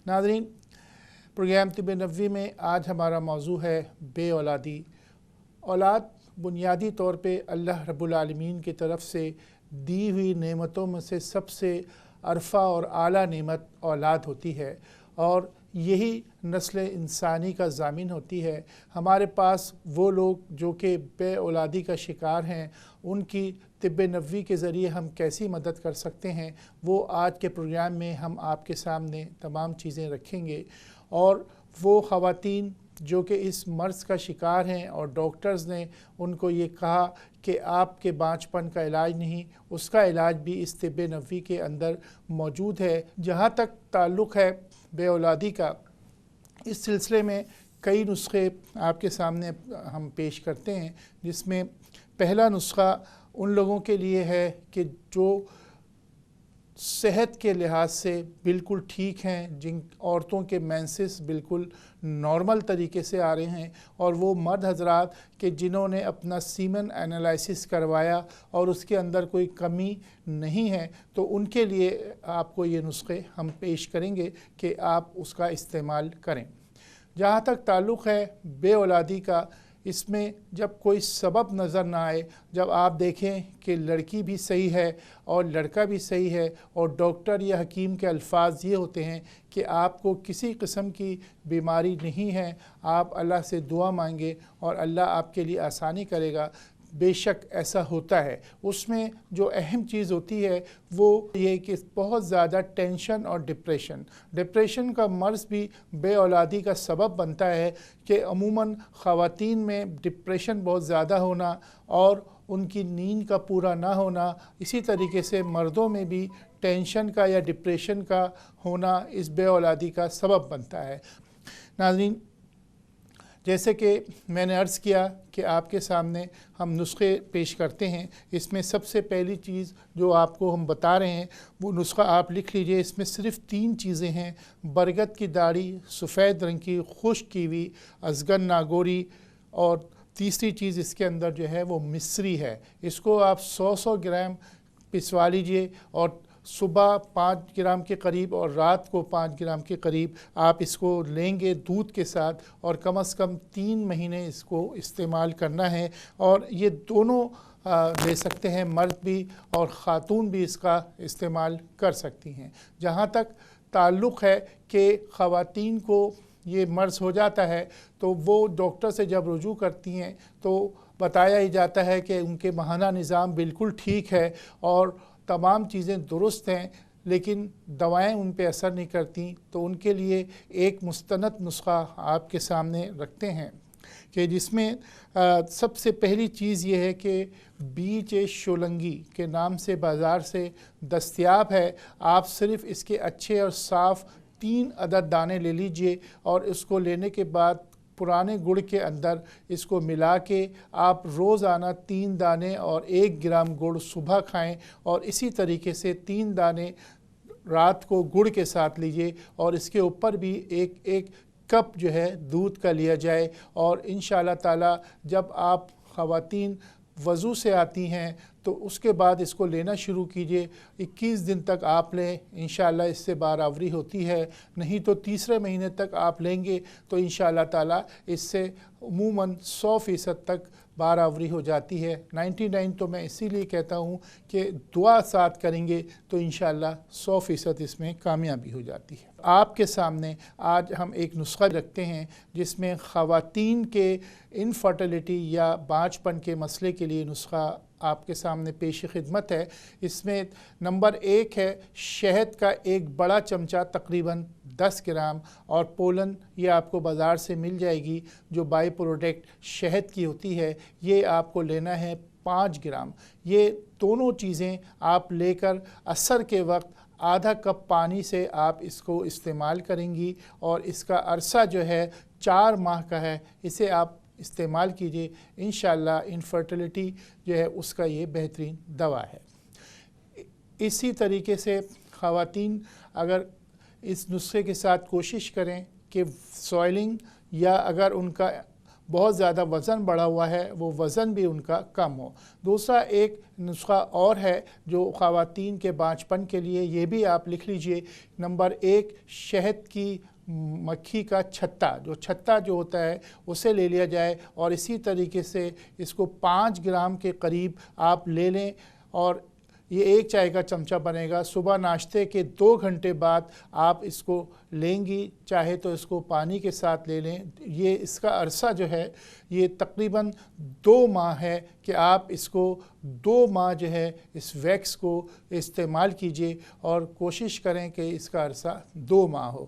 नाज़रीन, प्रोग्राम तिब नबवी में आज हमारा मौजू है बे औलादी। औलाद बुनियादी तौर पे अल्लाह रब्बुल आलमीन की तरफ से दी हुई नेमतों में से सबसे अरफा और आला नेमत औलाद होती है और यही नस्ल इंसानी का ज़ामिन होती है। हमारे पास वो लोग जो कि बे औलादी का शिकार हैं, उनकी तिब नबवी के ज़रिए हम कैसी मदद कर सकते हैं, वो आज के प्रोग्राम में हम आपके सामने तमाम चीज़ें रखेंगे। और वो ख़वातीन जो कि इस मर्ज़ का शिकार हैं और डॉक्टर्स ने उनको ये कहा कि आपके बांझपन का इलाज नहीं, उसका इलाज भी इस तिब नबवी के अंदर मौजूद है। जहाँ तक ताल्लुक़ है बे औलादी का, इस सिलसिले में कई नुस्खे आपके सामने हम पेश करते हैं, जिसमें पहला नुस्खा उन लोगों के लिए है कि जो सेहत के लिहाज से बिल्कुल ठीक हैं, जिन औरतों के मेंसेस बिल्कुल नॉर्मल तरीके से आ रहे हैं, और वो मर्द हजरात कि जिन्होंने अपना सीमन एनालिसिस करवाया और उसके अंदर कोई कमी नहीं है, तो उनके लिए आपको ये नुस्खे हम पेश करेंगे कि आप उसका इस्तेमाल करें। जहाँ तक ताल्लुक़ है बे औलादी का, इसमें जब कोई सबब नज़र ना आए, जब आप देखें कि लड़की भी सही है और लड़का भी सही है और डॉक्टर या हकीम के अल्फाज ये होते हैं कि आपको किसी किस्म की बीमारी नहीं है, आप अल्लाह से दुआ मांगे और अल्लाह आपके लिए आसानी करेगा, बेशक ऐसा होता है। उसमें जो अहम चीज़ होती है वो ये कि बहुत ज़्यादा टेंशन और डिप्रेशन का मर्ज़ भी बे औलादी का सबब बनता है कि अमूमन ख़वातीन में डिप्रेशन बहुत ज़्यादा होना और उनकी नींद का पूरा ना होना, इसी तरीके से मर्दों में भी टेंशन का या डिप्रेशन का होना इस बे औलादी का सबब बनता है। नाज़रीन, जैसे कि मैंने अर्ज़ किया कि आपके सामने हम नुस्खे पेश करते हैं। इसमें सबसे पहली चीज़ जो आपको हम बता रहे हैं वो नुस्खा आप लिख लीजिए। इसमें सिर्फ़ 3 चीज़ें हैं: बरगद की दाढ़ी, सफ़ेद रंग की खुश्क कीवी, अज़गन नागौरी, और तीसरी चीज़ इसके अंदर जो है वो मिस्री है। इसको आप 100 ग्राम पिसवा लीजिए और सुबह 5 ग्राम के करीब और रात को 5 ग्राम के करीब आप इसको लेंगे दूध के साथ, और कम से कम 3 महीने इसको इस्तेमाल करना है। और ये दोनों ले सकते हैं, मर्द भी और ख़ातून भी इसका इस्तेमाल कर सकती हैं। जहाँ तक ताल्लुक़ है कि ख़वातीन को ये मर्ज़ हो जाता है तो वो डॉक्टर से जब रुजू करती हैं तो बताया ही जाता है कि उनके माहाना निज़ाम बिल्कुल ठीक है और तमाम चीज़ें दुरुस्त हैं, लेकिन दवाएं उन पे असर नहीं करती। तो उनके लिए एक मुस्तनद नुस्खा आपके सामने रखते हैं कि जिसमें सबसे पहली चीज़ ये है कि बीज शोलंगी के नाम से बाज़ार से दस्तयाब है। आप सिर्फ़ इसके अच्छे और साफ़ 3 अदद दाने ले लीजिए और इसको लेने के बाद पुराने गुड़ के अंदर इसको मिला के आप रोज़ाना 3 दाने और 1 ग्राम गुड़ सुबह खाएं, और इसी तरीके से 3 दाने रात को गुड़ के साथ लीजिए, और इसके ऊपर भी एक कप जो है दूध का लिया जाए। और इंशाअल्लाह ताला जब आप ख़वातीन वज़ू से आती हैं तो उसके बाद इसको लेना शुरू कीजिए। 21 दिन तक आप लें, इंशाअल्लाह इससे बारावरी होती है। नहीं तो तीसरे महीने तक आप लेंगे तो इंशाअल्लाह ताला इससे अमूमन 100% तक बारावरी हो जाती है। 99 तो मैं इसीलिए कहता हूँ कि दुआ साथ करेंगे तो इंशाअल्लाह 100% इसमें कामयाबी हो जाती है। आपके सामने आज हम एक नुस्खा रखते हैं जिसमें ख़वातीन के इनफर्टिलिटी या बांझपन के मसले के लिए नुस्खा आपके सामने पेश खिदमत है। इसमें नंबर 1 है शहद का एक बड़ा चमचा तकरीबन 10 ग्राम, और पोलन ये आपको बाज़ार से मिल जाएगी जो बाई प्रोडक्ट शहद की होती है, ये आपको लेना है 5 ग्राम। ये दोनों चीज़ें आप लेकर असर के वक्त आधा कप पानी से आप इसको इस्तेमाल करेंगी, और इसका अरसा जो है 4 माह का है। इसे आप इस्तेमाल कीजिए, इंशाअल्लाह इनफर्टिलिटी जो है उसका ये बेहतरीन दवा है। इसी तरीके से ख़वातीन अगर इस नुस्खे के साथ कोशिश करें कि सॉइलिंग या अगर उनका بہت زیادہ وزن بڑھا ہوا ہے وہ وزن بھی ان کا کم ہو۔ دوسرا ایک نسخہ اور ہے جو خواتین کے بانجھپن کے لیے، یہ بھی آپ لکھ لیجئے۔ نمبر 1، شہد کی مکھی کا چھتا، جو ہوتا ہے اسے لے لیا جائے، اور اسی طریقے سے اس کو 5 گرام کے قریب آپ لے لیں، اور یہ 1 چائے کا چمچہ بنے گا۔ صبح ناشتے کے 2 گھنٹے بعد آپ اس کو لیں گی، چاہے تو اس کو پانی کے ساتھ لے لیں۔ یہ اس کا عرصہ جو ہے یہ تقریباً 2 ماہ ہے کہ آپ اس کو 2 ماہ جو ہے اس ویکس کو استعمال کیجئے، اور کوشش کریں کہ اس کا عرصہ 2 ماہ ہو۔